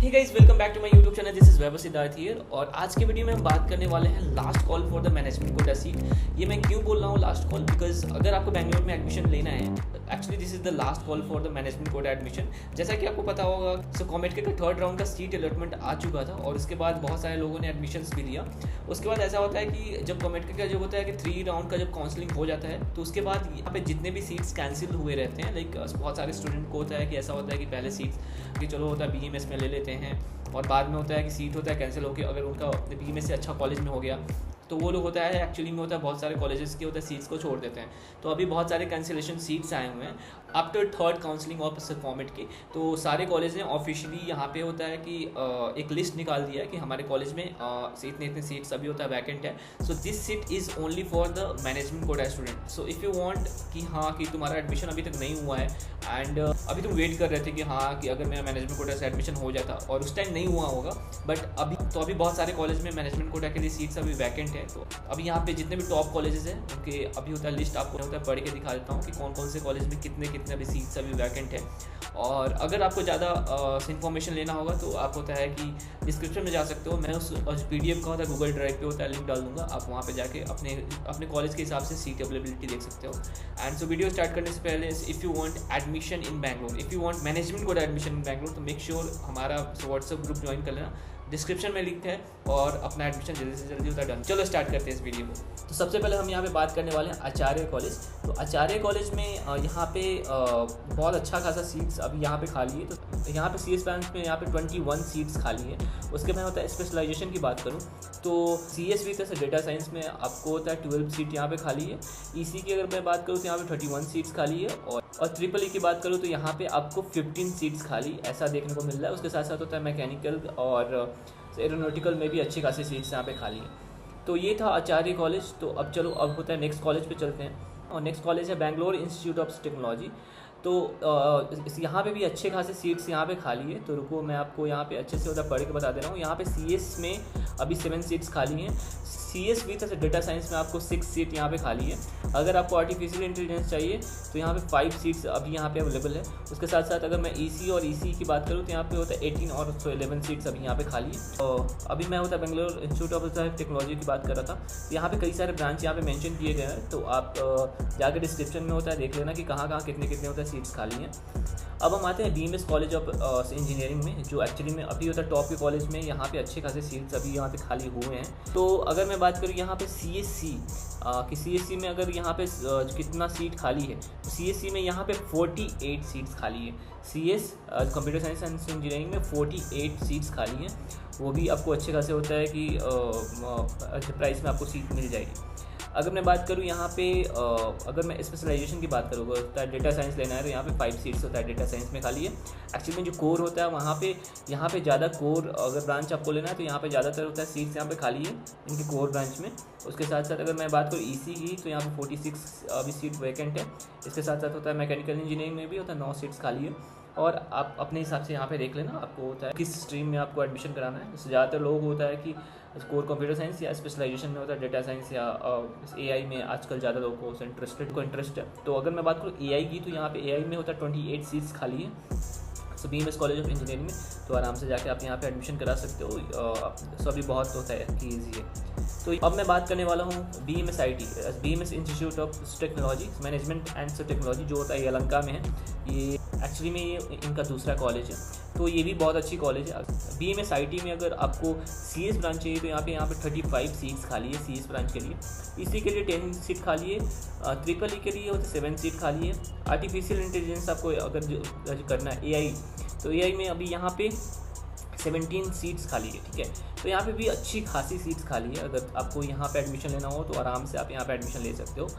Hey guys, welcome back to my YouTube channel. This is Vaibhav Siddharth here और आज के video में हम बात करने वाले हैं last call for the management quota seat. ये मैं क्यों बोल रहा हूँ लास्ट कॉल, बिकॉज अगर आपको बैंगलोर में एडमिशन लेना है, actually this is the last call for the management quota admission. जैसा कि आपको पता होगा, सो कॉमेडके का थर्ड राउंड का सीट अलॉटमेंट आ चुका था और उसके बाद बहुत सारे लोगों ने एडमिशन्स भी लिया। उसके बाद ऐसा होता है कि जब कॉमेडके का जो होता है कि 3 राउंड का जब काउंसलिंग हो जाता है, तो उसके बाद यहाँ पे जितने भी सीट्स कैंसिल हुए रहते हैं, लाइक बहुत सारे स्टूडेंट को होता है कि ऐसा होता है कि पहले सीट्स कि चलो होता है BMS में ले लेते हैं और बाद में होता है कि सीट होता है कैंसिल होकर अगर उनका BMS से अच्छा कॉलेज में हो गया तो वो लोग होता है एक्चुअली में होता है बहुत सारे कॉलेजेस के होता है सीट्स को छोड़ देते हैं। तो अभी बहुत सारे कैंसिलेशन सीट्स आए हुए हैं after third counselling of format के। तो सारे कॉलेज ने ऑफिशियली यहाँ पे होता है कि एक लिस्ट निकाल दिया है कि हमारे कॉलेज में इतने सीट्स अभी होता है वैकेंट है। So this seat is only for the management quota student. So if you want कि हाँ कि तुम्हारा एडमिशन अभी तक नहीं हुआ है एंड अभी तुम वेट कर रहे थे कि हाँ कि अगर मेरा मैनेजमेंट कोटा से एडमिशन हो जाता और उस टाइम नहीं हुआ होगा, बट अभी बहुत सारे कॉलेज में मैनेजमेंट कोटा के लिए सीट्स अभी वैकेंट है। तो अभी यहाँ पे जितने भी टॉप कॉलेजेस हैं उनके अभी होता है लिस्ट आपको होता है पढ़ के दिखा देता हूँ कि कौन कौन से कॉलेज में कितने अभी सीट्स अभी वैकेंट है। और अगर आपको ज़्यादा इन्फॉर्मेशन लेना होगा तो आप होता है कि डिस्क्रिप्शन में जा सकते हो। मैं उस PDF का होता है गूगल ड्राइव पे होता है लिंक डाल दूँगा, आप वहाँ पे जाके अपने कॉलेज के हिसाब से सीट अवेलेबिलिटी देख सकते हो। एंड सो वीडियो स्टार्ट करने से पहले, if you want admission in Bangalore, if you want management quota admission in Bangalore, तो मेक श्योर हमारा व्हाट्सएप ग्रुप ज्वाइन कर लेना, डिस्क्रिप्शन में लिंक है, और अपना एडमिशन जल्दी से जल्दी होता है डन। चलो स्टार्ट करते हैं इस वीडियो को। तो सबसे पहले हम यहाँ पे बात करने वाले हैं आचार्य कॉलेज। तो आचार्य कॉलेज में यहाँ पे बहुत अच्छा खासा सीट्स अभी यहाँ पे खाली है। तो यहाँ पे CS ब्रांच में यहाँ पे 21 सीट्स खाली है। उसके बाद होता है स्पेशलाइजेशन की बात करूँ तो CS विद से डेटा साइंस में आपको होता है 12 सीट यहाँ पे खाली है। EC की अगर मैं बात करूँ तो यहाँ पे 31 सीट्स खाली है और EEE की बात करूँ तो यहाँ पे आपको 15 सीट्स खाली ऐसा देखने को मिल रहा है। उसके साथ साथ होता है मैकेनिकल और एरोनॉटिकल में भी अच्छी खासी सीट्स यहाँ पे खाली हैं। तो ये था आचार्य कॉलेज। तो अब चलो अब होता है नेक्स्ट कॉलेज पे चलते हैं और नेक्स्ट कॉलेज है बैंगलोर इंस्टीट्यूट ऑफ टेक्नोलॉजी। तो यहाँ पे भी अच्छे खासे सीट्स यहाँ पे खाली है। तो रुको मैं आपको यहाँ पे अच्छे से होता पढ़ के बता दे रहा हूँ। यहाँ पे CS में अभी 7 सीट्स खाली हैं। CS विद डेटा साइंस में आपको 6 सीट यहाँ पे खाली है। अगर आपको आर्टिफिशियल इंटेलिजेंस चाहिए तो यहाँ पे 5 सीट्स अभी यहाँ पे अवेलेबल है। उसके साथ साथ अगर मैं EC और EC की बात करूँ तो यहाँ पे होता है 18 और 11 सीट्स अभी यहाँ पे खाली है। तो अभी मैं होता है बेंगलोर इंस्टीट्यूट ऑफ टेक्नोलॉजी की बात कर रहा था। तो यहाँ पे कई सारे ब्रांच यहाँ पे मेंशन किए गए हैं, तो आप जाकर डिस्क्रिप्शन में होता है देख लेना कि कहाँ कितने होता है सीट्स खाली हैं। अब हम आते हैं BMS कॉलेज ऑफ इंजीनियरिंग में, जो एक्चुअली में अभी होता है टॉप के कॉलेज में। यहाँ पे अच्छे खासे सीट्स अभी यहाँ पे खाली हुए हैं। तो अगर मैं बात करूँ यहाँ पे CSC में अगर यहाँ पे कितना सीट खाली है, तो CSC में यहाँ पे 48 सीट्स खाली है। CS computer science and engineering में 48 सीट्स खाली हैं। वो भी आपको अच्छे खासे होता है कि अच्छे प्राइस में आपको सीट मिल जाएगी। अगर मैं बात करूँ यहाँ पे अगर मैं स्पेशलाइजेशन की बात करूँगा तो डेटा साइंस लेना है तो यहाँ पे 5 सीट्स होता है डेटा साइंस में खाली है। एक्चुअली में जो कोर होता है यहाँ पे ज़्यादा कोर अगर ब्रांच आपको लेना है तो यहाँ पे ज़्यादातर होता है सीट्स यहाँ पे खाली है इनकी कोर ब्रांच में। उसके साथ साथ अगर मैं बात करूँ EC की तो यहाँ पे 46 अभी सीट वैकेंट है। इसके साथ साथ होता है मैकेनिकल इंजीनियरिंग में भी होता है 9 सीट्स खाली है। और आप अपने हिसाब से यहाँ पे देख लेना आपको होता है किस स्ट्रीम में आपको एडमिशन कराना है। जैसे ज़्यादातर लोग होता है कि कोर कंप्यूटर साइंस या स्पेशलाइजेशन में होता है डेटा साइंस या AI में आजकल ज़्यादा लोगों को इंटरेस्ट है। तो अगर मैं बात करूँ AI की तो यहाँ पे AI में होता है 28 सीट्स खाली है। सो BMS कॉलेज ऑफ इंजीनियरिंग में तो आराम से जाके आप यहाँ पे एडमिशन करा सकते हो। सो अभी बहुत होता है कि ईजी है। तो अब मैं बात करने वाला हूँ BMS IT, BMS institute of technology management and technology, जो होता है यलहंका में है। ये एक्चुअली में ये इनका दूसरा कॉलेज है, तो ये भी बहुत अच्छी कॉलेज है। BMS IT में अगर आपको CS ब्रांच चाहिए तो यहाँ पे 35 सीट्स खाली है CS ब्रांच के लिए। EC के लिए 10 सीट खाली है। EEE के लिए होते 7 सीट खाली है। आर्टिफिशियल इंटेलिजेंस आपको अगर करना है AI, तो AI में अभी यहाँ पे 17 सीट्स खाली है। ठीक है, तो यहाँ पे भी अच्छी खासी सीट्स खाली है। अगर आपको यहाँ पे एडमिशन लेना हो तो आराम से आप यहाँ पे एडमिशन ले सकते हो।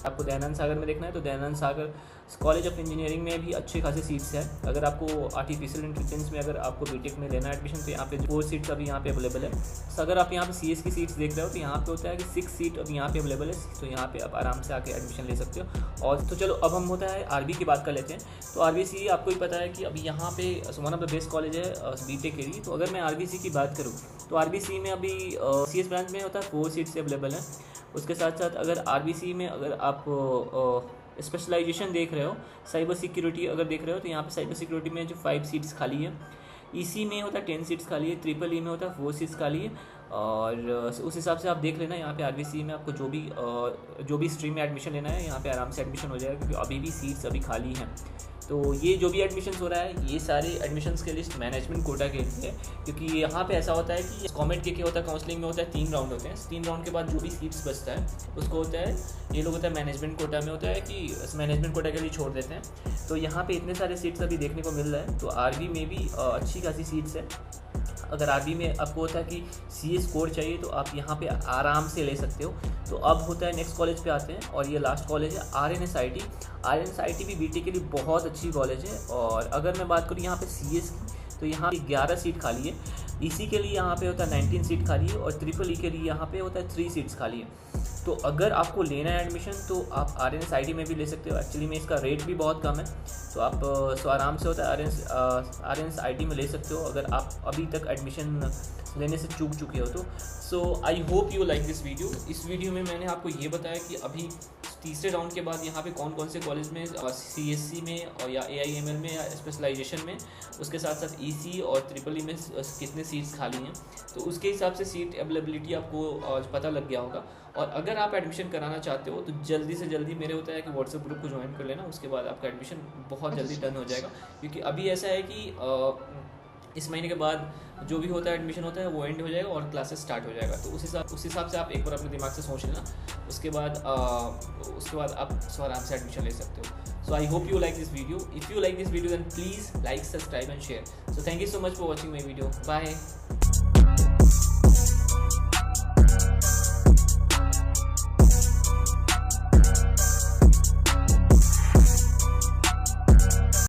आपको दयानंद सागर में देखना है तो दयानंद सागर कॉलेज ऑफ इंजीनियरिंग में भी अच्छी खासी सीट्स है। अगर आपको आर्टिफिशियल इंटेलिजेंस में अगर आपको BTech में लेना है एडमिशन तो यहाँ पे 4 सीट्स अभी यहाँ पे अवेलेबल है। तो अगर आप यहाँ पे CS की सीट्स देख रहे हो तो यहाँ पे होता है कि 6 सीट अभी यहाँ पे अवेलेबल है। तो यहाँ पे आप आराम से आके एडमिशन ले सकते हो। और तो चलो अब हम होता है RB की बात कर लेते हैं। तो RBC आपको ही पता है कि अभी यहाँ पे one of the best college है BTech के लिए। तो अगर मैं RBC की बात करूँ तो RBC में अभी CS ब्रांच में होता है 4 सीट्स अवेलेबल हैं। उसके साथ साथ अगर RBC में अगर आप स्पेशलाइजेशन देख रहे हो, साइबर सिक्योरिटी अगर देख रहे हो तो यहाँ पे साइबर सिक्योरिटी में जो 5 सीट्स खाली है। EC में होता है 10 सीट्स खाली है, ट्रिपल ई में होता है 4 सीट्स खाली है। और उस हिसाब से आप देख लेना, यहाँ पे RVC में आपको जो भी स्ट्रीम में एडमिशन लेना है यहाँ पे आराम से एडमिशन हो जाएगा, क्योंकि अभी भी सीट्स अभी खाली हैं। तो ये जो भी एडमिशन्स हो रहा है ये सारे एडमिशन्स के लिस्ट मैनेजमेंट कोटा के लिए है, क्योंकि यहाँ पे ऐसा होता है कि कॉमेट के होता है, काउंसलिंग में होता है 3 राउंड होते हैं। 3 राउंड के बाद जो भी सीट्स बचता है उसको होता है, ये लोग होता है मैनेजमेंट कोटा में होता है कि मैनेजमेंट कोटा के लिए छोड़ देते हैं। तो यहाँ पे इतने सारे सीट्स अभी देखने को मिल रहा है। तो RV में भी अच्छी खासी सीट्स है। अगर RV में आपको होता है कि CA स्कोर चाहिए तो आप यहाँ पे आराम से ले सकते हो। तो अब होता है नेक्स्ट कॉलेज पे आते हैं, और ये लास्ट कॉलेज है RNSIT। RNSIT भी BT के लिए बहुत अच्छी कॉलेज है। और अगर मैं बात करूँ यहाँ पे CS की, तो यहाँ पे 11 सीट खाली है। EC के लिए यहाँ पे होता है 19 सीट खाली है, और ट्रिपल ई के लिए यहाँ पे होता है 3 सीट्स खाली है। तो अगर आपको लेना है एडमिशन तो आप RNSIT में भी ले सकते हो। एक्चुअली में इसका रेट भी बहुत कम है, तो आप आराम से होता है RNSIT में ले सकते हो, अगर आप अभी तक एडमिशन लेने से चूक चुके हो तो। So I hope you like this video. इस वीडियो में मैंने आपको ये बताया कि अभी तीसरे राउंड के बाद यहाँ पे कौन कौन से कॉलेज में CSC में और या AIML में या स्पेशलाइजेशन में, उसके साथ साथ EC और ट्रिपल ई में कितने सीट्स खाली हैं। तो उसके हिसाब से सीट अवेलेबिलिटी आपको पता लग गया होगा। और अगर आप एडमिशन कराना चाहते हो तो जल्दी से जल्दी मेरे होता है कि व्हाट्सएप ग्रुप को ज्वाइन कर लेना, उसके बाद आपका एडमिशन बहुत जल्दी डन हो जाएगा। क्योंकि अभी ऐसा है कि इस महीने के बाद जो भी होता है एडमिशन होता है वो एंड हो जाएगा और क्लासेस स्टार्ट हो जाएगा। तो उस हिसाब से आप एक बार अपने दिमाग से सोच लेना, उसके बाद आप आराम से एडमिशन ले सकते हो। So I hope you like this video. If you like this video then please like, subscribe and share. So thank you so much for watching my video. Bye.